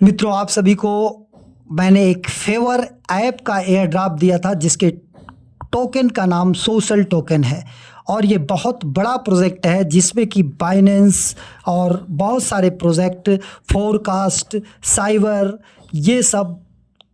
मित्रों, आप सभी को मैंने एक फेवर ऐप का एयर ड्रॉप दिया था जिसके टोकन का नाम सोशल टोकन है। और ये बहुत बड़ा प्रोजेक्ट है जिसमें कि बाइनेंस और बहुत सारे प्रोजेक्ट, फोरकास्ट, साइबर, ये सब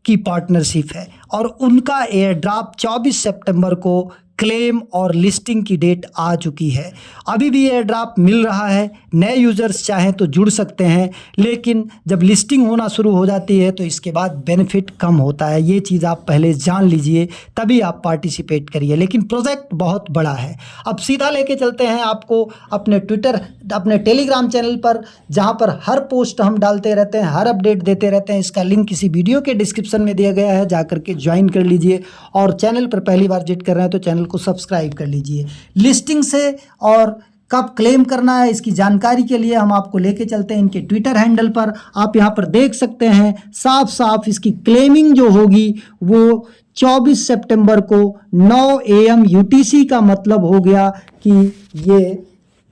की पार्टनरशिप है। और उनका एयर ड्रॉप 24 सितंबर को क्लेम और लिस्टिंग की डेट आ चुकी है। अभी भी एयर ड्रॉप मिल रहा है, नए यूज़र्स चाहें तो जुड़ सकते हैं, लेकिन जब लिस्टिंग होना शुरू हो जाती है तो इसके बाद बेनिफिट कम होता है। ये चीज़ आप पहले जान लीजिए, तभी आप पार्टिसिपेट करिए। लेकिन प्रोजेक्ट बहुत बड़ा है। अब सीधा लेके चलते हैं आपको अपने ट्विटर, अपने टेलीग्राम चैनल पर, जहाँ पर हर पोस्ट हम डालते रहते हैं, हर अपडेट देते रहते हैं। इसका लिंक किसी वीडियो के डिस्क्रिप्शन में दिया गया है, जा करके ज्वाइन कर लीजिए। और चैनल पर पहली बार विजिट कर रहे हैं तो चैनल को सब्सक्राइब कर लीजिए। लिस्टिंग से और कब क्लेम करना है इसकी जानकारी के लिए हम आपको लेके चलते हैं इनके ट्विटर हैंडल पर। आप यहाँ पर देख सकते हैं साफ साफ इसकी क्लेमिंग जो होगी वो 24 सितंबर को 9 AM UTC का मतलब हो गया कि ये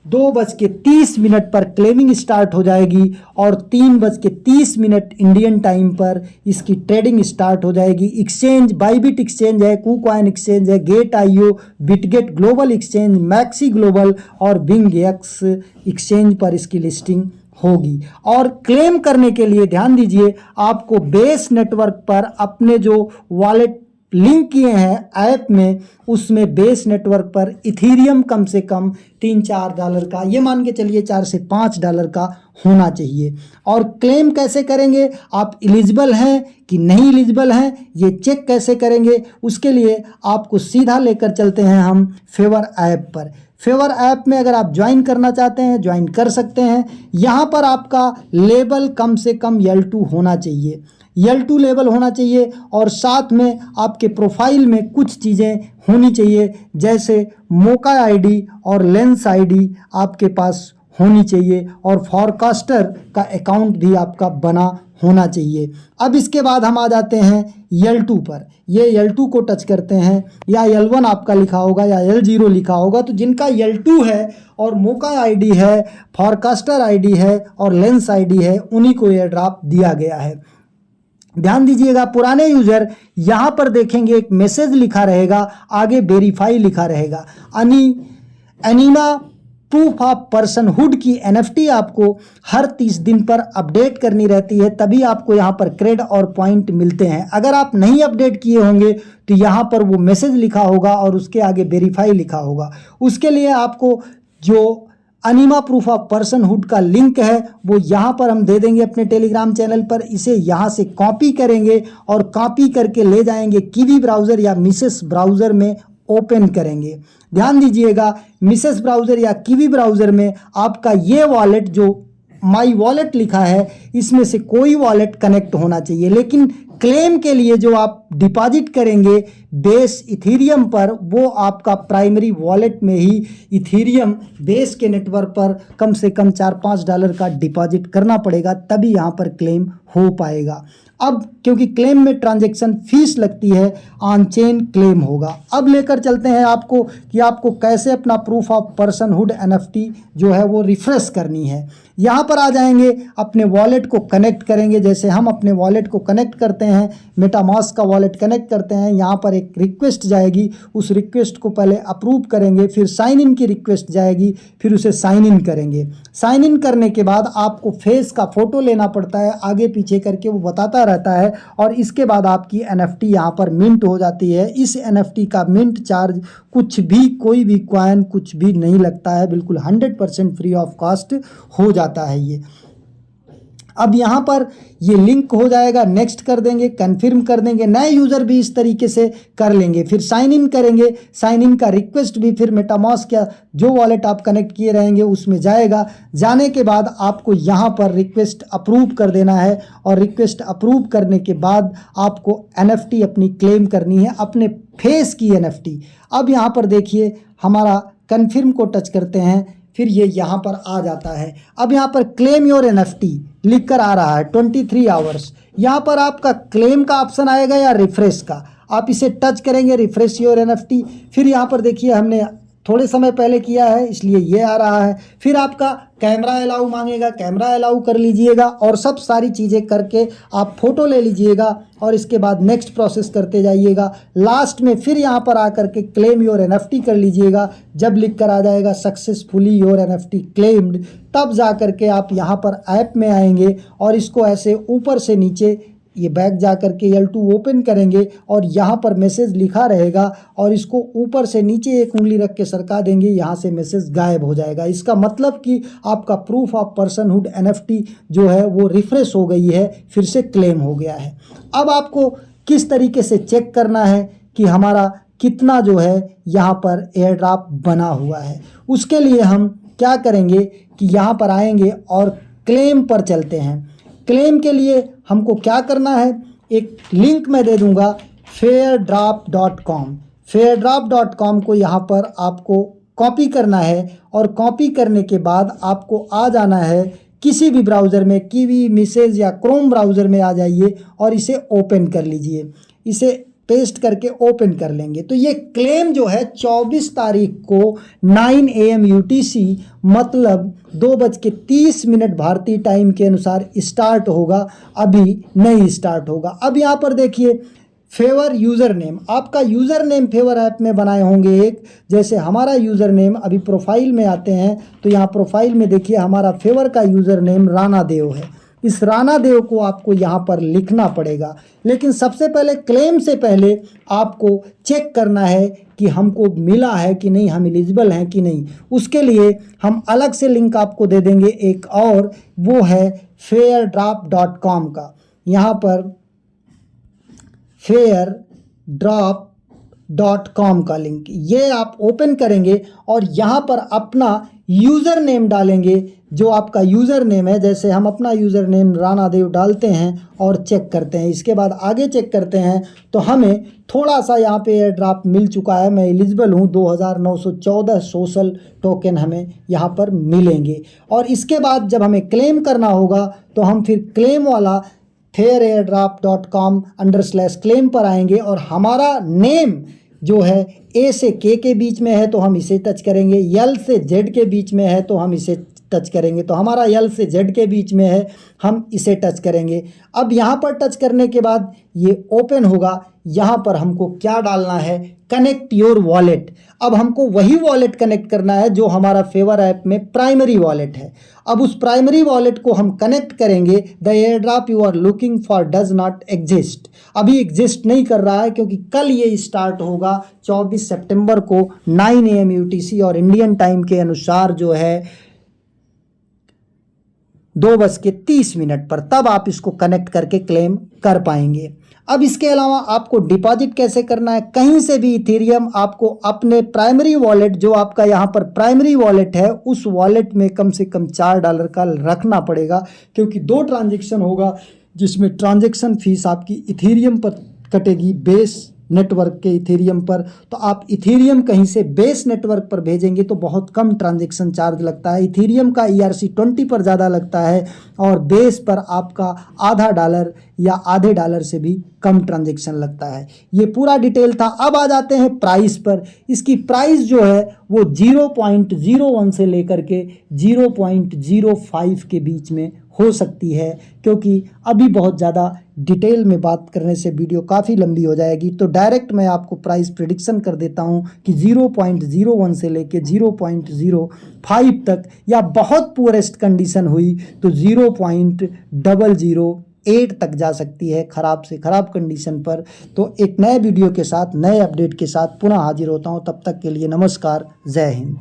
2:30 पर क्लेमिंग स्टार्ट हो जाएगी और 3:30 इंडियन टाइम पर इसकी ट्रेडिंग स्टार्ट हो जाएगी। एक्सचेंज बाइबिट एक्सचेंज है, कूकॉइन एक्सचेंज है, Gate IO, Bitget global exchange, MEXC global और बिंग एक्स एक्सचेंज पर इसकी लिस्टिंग होगी। और क्लेम करने के लिए ध्यान दीजिए, आपको बेस नेटवर्क पर अपने जो वॉलेट लिंक किए हैं ऐप में, उसमें बेस नेटवर्क पर इथीरियम कम से कम $3-4 का, ये मान के चलिए $4 से $5 का होना चाहिए। और क्लेम कैसे करेंगे, आप एलिजिबल हैं कि नहीं एलिजिबल हैं, ये चेक कैसे करेंगे, उसके लिए आपको सीधा लेकर चलते हैं हम फेवर ऐप पर। फेवर ऐप में अगर आप ज्वाइन करना चाहते हैं ज्वाइन कर सकते हैं। यहाँ पर आपका लेवल कम से कम L2 होना चाहिए, L2 लेवल होना चाहिए। और साथ में आपके प्रोफाइल में कुछ चीज़ें होनी चाहिए, जैसे मोका ID और लेंस ID आपके पास होनी चाहिए और फॉरकास्टर का अकाउंट भी आपका बना होना चाहिए। अब इसके बाद हम आ जाते हैं L2 पर। ये L2 को टच करते हैं, या L1 आपका लिखा होगा या L0 लिखा होगा। तो जिनका L2 है और मोका ID है, फॉरकास्टर ID है और लेंस ID है, उन्हीं को एयर ड्रॉप दिया गया है। ध्यान दीजिएगा, पुराने यूजर यहाँ पर देखेंगे एक मैसेज लिखा रहेगा, आगे वेरीफाई लिखा रहेगा। एनीमा प्रूफ ऑफ पर्सनहुड की NFT आपको हर 30 दिन पर अपडेट करनी रहती है, तभी आपको यहाँ पर क्रेड और पॉइंट मिलते हैं। अगर आप नहीं अपडेट किए होंगे तो यहाँ पर वो मैसेज लिखा होगा और उसके आगे वेरीफाई लिखा होगा। उसके लिए आपको जो अनिमा प्रूफ ऑफ पर्सनहुड का लिंक है वो यहाँ पर हम दे देंगे अपने टेलीग्राम चैनल पर। इसे यहाँ से कॉपी करेंगे और कॉपी करके ले जाएंगे कीवी ब्राउज़र या मिसेस ब्राउज़र में ओपन करेंगे। ध्यान दीजिएगा, मिसेस ब्राउज़र या कीवी ब्राउज़र में आपका ये वॉलेट जो माई वॉलेट लिखा है, इसमें से कोई वॉलेट कनेक्ट होना चाहिए। लेकिन क्लेम के लिए जो आप डिपॉजिट करेंगे बेस इथीरियम पर, वो आपका प्राइमरी वॉलेट में ही इथीरियम बेस के नेटवर्क पर कम से कम $4-5 का डिपॉजिट करना पड़ेगा, तभी यहाँ पर क्लेम हो पाएगा। अब क्योंकि क्लेम में ट्रांजैक्शन फीस लगती है, ऑन चेन क्लेम होगा। अब लेकर चलते हैं आपको कि आपको कैसे अपना प्रूफ ऑफ पर्सनहुड NFT जो है वो रिफ्रेश करनी है। यहाँ पर आ जाएंगे, अपने वॉलेट को कनेक्ट करेंगे। जैसे हम अपने वॉलेट को कनेक्ट करते हैं, मेटामास्क का वॉलेट कनेक्ट करते हैं, यहाँ पर एक रिक्वेस्ट जाएगी, उस रिक्वेस्ट को पहले अप्रूव करेंगे, फिर साइन इन की रिक्वेस्ट जाएगी, फिर उसे साइन इन करेंगे। साइन इन करने के बाद आपको फेस का फ़ोटो लेना पड़ता है, आगे पीछे करके वो बताता रहता है। और इसके बाद आपकी NFT यहाँ पर मिंट हो जाती है। इस NFT का मिंट चार्ज कुछ भी, कोई भी कॉइन कुछ भी नहीं लगता है, बिल्कुल 100% फ्री ऑफ कॉस्ट हो जाता है ये। अब यहाँ पर ये लिंक हो जाएगा, नेक्स्ट कर देंगे, कन्फर्म कर देंगे। नए यूज़र भी इस तरीके से कर लेंगे, फिर साइन इन करेंगे। साइन इन का रिक्वेस्ट भी फिर मेटामास्क या जो वॉलेट आप कनेक्ट किए रहेंगे उसमें जाएगा। जाने के बाद आपको यहाँ पर रिक्वेस्ट अप्रूव कर देना है और रिक्वेस्ट अप्रूव करने के बाद आपको NFT अपनी क्लेम करनी है, अपने फेस की NFT। अब यहाँ पर देखिए, हमारा कन्फर्म को टच करते हैं, फिर ये यहाँ पर आ जाता है। अब यहाँ पर क्लेम योर NFT लिख कर आ रहा है 23 आवर्स। यहाँ पर आपका क्लेम का ऑप्शन आएगा या रिफ्रेश का, आप इसे टच करेंगे, रिफ्रेश योर NFT। फिर यहाँ पर देखिए हमने थोड़े समय पहले किया है इसलिए ये आ रहा है। फिर आपका कैमरा अलाउ मांगेगा, कैमरा अलाउ कर लीजिएगा और सब सारी चीज़ें करके आप फ़ोटो ले लीजिएगा और इसके बाद नेक्स्ट प्रोसेस करते जाइएगा। लास्ट में फिर यहाँ पर आकर के क्लेम योर NFT कर लीजिएगा। जब लिख कर आ जाएगा सक्सेसफुली योर NFT क्लेम्ड, तब जा कर के आप यहाँ पर ऐप में आएंगे और इसको ऐसे ऊपर से नीचे ये बैक जा कर के L2 ओपन करेंगे और यहाँ पर मैसेज लिखा रहेगा और इसको ऊपर से नीचे एक उंगली रख के सरका देंगे, यहाँ से मैसेज गायब हो जाएगा। इसका मतलब कि आपका प्रूफ ऑफ पर्सनहुड NFT जो है वो रिफ्रेश हो गई है, फिर से क्लेम हो गया है। अब आपको किस तरीके से चेक करना है कि हमारा कितना जो है यहाँ पर एयर ड्रॉप बना हुआ है, उसके लिए हम क्या करेंगे कि यहाँ पर आएंगे और क्लेम पर चलते हैं। क्लेम के लिए हमको क्या करना है, एक लिंक मैं दे दूंगा fairdrop.com। fairdrop.com को यहाँ पर आपको कॉपी करना है और कॉपी करने के बाद आपको आ जाना है किसी भी ब्राउज़र में, कीवी, मिसेज या क्रोम ब्राउज़र में आ जाइए और इसे ओपन कर लीजिए। इसे पेस्ट करके ओपन कर लेंगे तो ये क्लेम जो है 24 तारीख को 9 AM UTC मतलब 2:30 भारतीय टाइम के अनुसार स्टार्ट होगा, अभी नहीं स्टार्ट होगा। अब यहाँ पर देखिए फेवर यूज़र नेम, आपका यूज़र नेम फेवर ऐप में बनाए होंगे एक, जैसे हमारा यूज़र नेम, अभी प्रोफाइल में आते हैं तो यहाँ प्रोफाइल में देखिए हमारा फेवर का यूज़र नेम राणा देव है। इस राणा देव को आपको यहाँ पर लिखना पड़ेगा, लेकिन सबसे पहले क्लेम से पहले आपको चेक करना है कि हमको मिला है कि नहीं, हम एलिजिबल हैं कि नहीं। उसके लिए हम अलग से लिंक आपको दे देंगे एक और, वो है fairdrop.com का। यहाँ पर fairdrop.com का लिंक ये आप ओपन करेंगे और यहाँ पर अपना यूज़र नेम डालेंगे, जो आपका यूज़र नेम है। जैसे हम अपना यूज़र नेम राणा देव डालते हैं और चेक करते हैं। इसके बाद आगे चेक करते हैं तो हमें थोड़ा सा यहाँ पे एयर ड्रॉप मिल चुका है, मैं एलिजिबल हूँ। 2914 सोशल टोकन हमें यहाँ पर मिलेंगे और इसके बाद जब हमें क्लेम करना होगा तो हम फिर क्लेम वाला fairairdrop.com/claim पर आएंगे और हमारा नेम जो है A से K के बीच में है तो हम इसे टच करेंगे, L से Z के बीच में है तो हम इसे टच करेंगे। तो हमारा L से Z के बीच में है, हम इसे टच करेंगे। अब यहाँ पर टच करने के बाद ये ओपन होगा। यहाँ पर हमको क्या डालना है, कनेक्ट योर वॉलेट। अब हमको वही वॉलेट कनेक्ट करना है जो हमारा फेवर ऐप में प्राइमरी वॉलेट है। अब उस प्राइमरी वॉलेट को हम कनेक्ट करेंगे। The airdrop you are looking for does not exist, अभी एग्जिस्ट नहीं कर रहा है क्योंकि कल ये स्टार्ट होगा 24 सितंबर को 9 AM UTC और इंडियन टाइम के अनुसार जो है 2:30 पर, तब आप इसको कनेक्ट करके क्लेम कर पाएंगे। अब इसके अलावा आपको डिपॉजिट कैसे करना है, कहीं से भी इथेरियम आपको अपने प्राइमरी वॉलेट, जो आपका यहाँ पर प्राइमरी वॉलेट है, उस वॉलेट में कम से कम $4 का रखना पड़ेगा, क्योंकि 2 ट्रांजेक्शन होगा जिसमें ट्रांजेक्शन फीस आपकी इथेरियम पर कटेगी, बेस नेटवर्क के इथेरियम पर। तो आप इथेरियम कहीं से बेस नेटवर्क पर भेजेंगे तो बहुत कम ट्रांजैक्शन चार्ज लगता है। इथेरियम का ERC20 पर ज़्यादा लगता है और बेस पर आपका $0.5 या आधे $1 से भी कम ट्रांजैक्शन लगता है। ये पूरा डिटेल था। अब आ जाते हैं प्राइस पर। इसकी प्राइस जो है वो 0.01 से लेकर के 0.05 के बीच में हो सकती है, क्योंकि अभी बहुत ज़्यादा डिटेल में बात करने से वीडियो काफ़ी लंबी हो जाएगी। तो डायरेक्ट मैं आपको प्राइस प्रेडिक्शन कर देता हूँ कि 0.01 से लेके 0.05 तक, या बहुत पुअरेस्ट कंडीशन हुई तो 0.008 तक जा सकती है, ख़राब से ख़राब कंडीशन पर। तो एक नए वीडियो के साथ, नए अपडेट के साथ पुनः हाजिर होता हूँ। तब तक के लिए नमस्कार, जय हिंद।